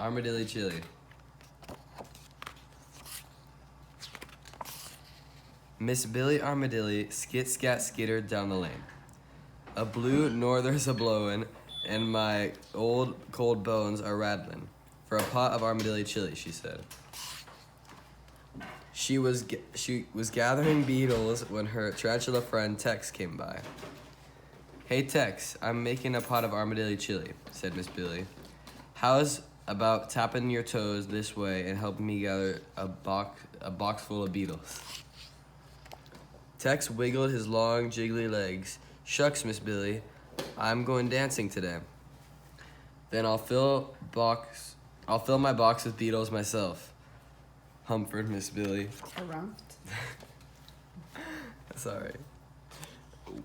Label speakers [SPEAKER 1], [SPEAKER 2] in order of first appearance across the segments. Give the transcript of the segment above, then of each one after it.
[SPEAKER 1] Armadilly Chili. Miss Billy Armadilly skit-scat-skittered down the lane. A blue norther's a-blowin', and my old cold bones are rattling. For a pot of Armadilly Chili, she said. She was gathering beetles when her tarantula friend Tex came by. Hey Tex, I'm making a pot of Armadilly Chili, said Miss Billy. How's about tapping your toes this way and helping me gather a box full of beetles? Tex wiggled his long, jiggly legs. Shucks, Miss Billy, I'm going dancing today. Then I'll fill my box with beetles myself, humpered Miss Billy. Sorry.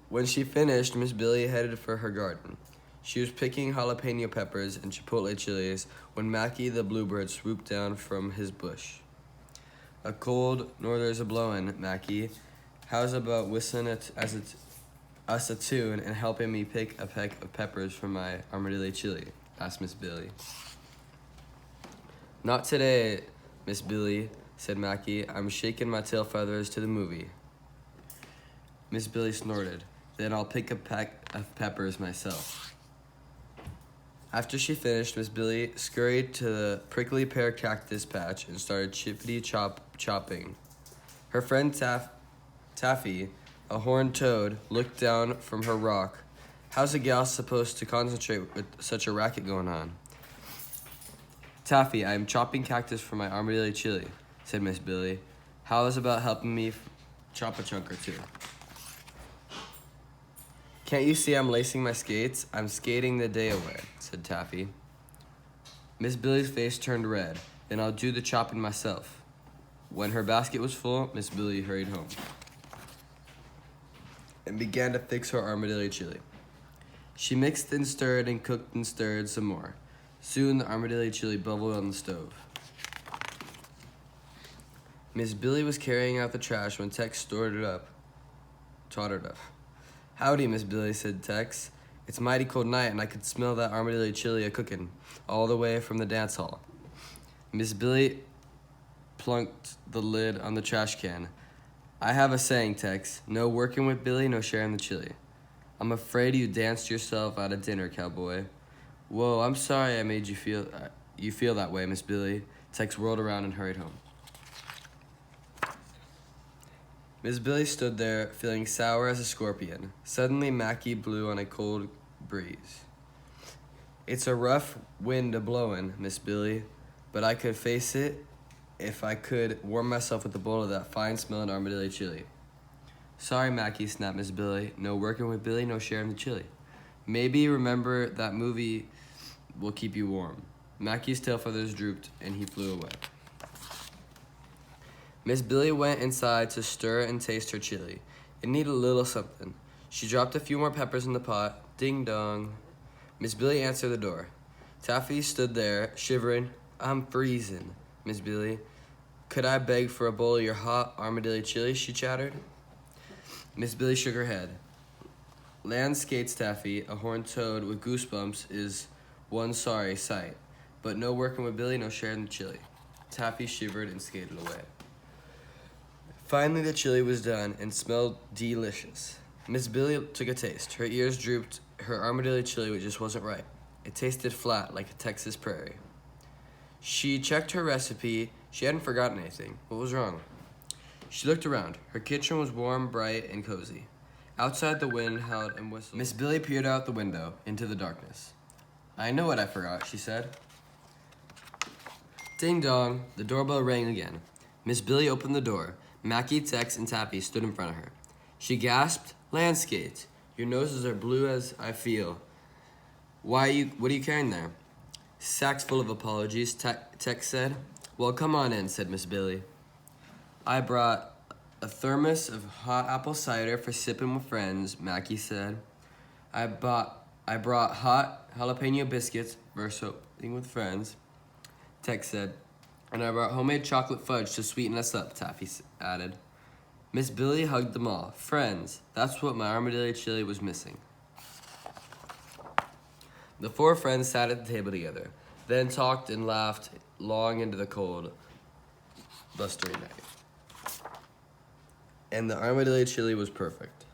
[SPEAKER 1] When she finished, Miss Billy headed for her garden. She was picking jalapeno peppers and chipotle chilies when Mackie the bluebird swooped down from his bush. A cold norther's a-blowin', Mackie. How's about whistling us a tune and helping me pick a peck of peppers for my Armadilly Chili? Asked Miss Billy. Not today, Miss Billy, said Mackie. I'm shaking my tail feathers to the movie. Miss Billy snorted. Then I'll pick a peck of peppers myself. After she finished, Miss Billy scurried to the prickly pear cactus patch and started chopping. Her friend Taffy, a horned toad, looked down from her rock. How's a gal supposed to concentrate with such a racket going on? Taffy, I'm chopping cactus for my Armadilly Chili, said Miss Billy. How's about helping me chop a chunk or two? Can't you see I'm lacing my skates? I'm skating the day away, said Taffy. Miss Billy's face turned red. Then I'll do the chopping myself. When her basket was full, Miss Billy hurried home and began to fix her Armadilly Chili. She mixed and stirred and cooked and stirred some more. Soon the Armadilly Chili bubbled on the stove. Miss Billy was carrying out the trash when Tex tottered up. Howdy, Miss Billy, said Tex. It's a mighty cold night and I could smell that Armadilly Chili a-cookin' all the way from the dance hall. Miss Billy plunked the lid on the trash can. I have a saying, Tex. No working with Billy, no sharing the chili. I'm afraid you danced yourself out of dinner, cowboy. Whoa, I'm sorry I made you feel that way, Miss Billy. Tex whirled around and hurried home. Miss Billy stood there, feeling sour as a scorpion. Suddenly, Mackie blew on a cold breeze. It's a rough wind a-blowin', Miss Billy, but I could face it if I could warm myself with a bowl of that fine-smelling Armadilly Chili. Sorry, Mackie, snapped Miss Billy. No working with Billy, no sharing the chili. Maybe remember that movie will keep you warm. Mackie's tail feathers drooped, and he flew away. Miss Billy went inside to stir and taste her chili. It needed a little something. She dropped a few more peppers in the pot. Ding dong. Miss Billy answered the door. Taffy stood there, shivering. I'm freezing, Miss Billy. Could I beg for a bowl of your hot Armadilly Chili? She chattered. Miss Billy shook her head. Land skates, Taffy, a horned toad with goosebumps, is one sorry sight. But no working with Billy, no sharing the chili. Taffy shivered and skated away. Finally, the chili was done and smelled delicious. Miss Billy took a taste. Her ears drooped. Her Armadilly Chili just wasn't right. It tasted flat like a Texas prairie. She checked her recipe. She hadn't forgotten anything. What was wrong? She looked around. Her kitchen was warm, bright, and cozy. Outside, the wind howled and whistled. Miss Billy peered out the window into the darkness. I know what I forgot, she said. Ding dong. The doorbell rang again. Miss Billy opened the door. Mackie, Tex, and Taffy stood in front of her. She gasped, Land skates. Your noses are blue as I feel. What are you carrying there? Sacks full of apologies, Tex said. Well, come on in, said Miss Billy. I brought a thermos of hot apple cider for sipping with friends, Mackie said. I brought hot jalapeno biscuits for soaking with friends, Tex said. And I brought homemade chocolate fudge to sweeten us up, Taffy added. Miss Billy hugged them all. Friends, that's what my Armadilly Chili was missing. The four friends sat at the table together. then talked and laughed long into the cold, blustery night. And the Armadilly chili was perfect.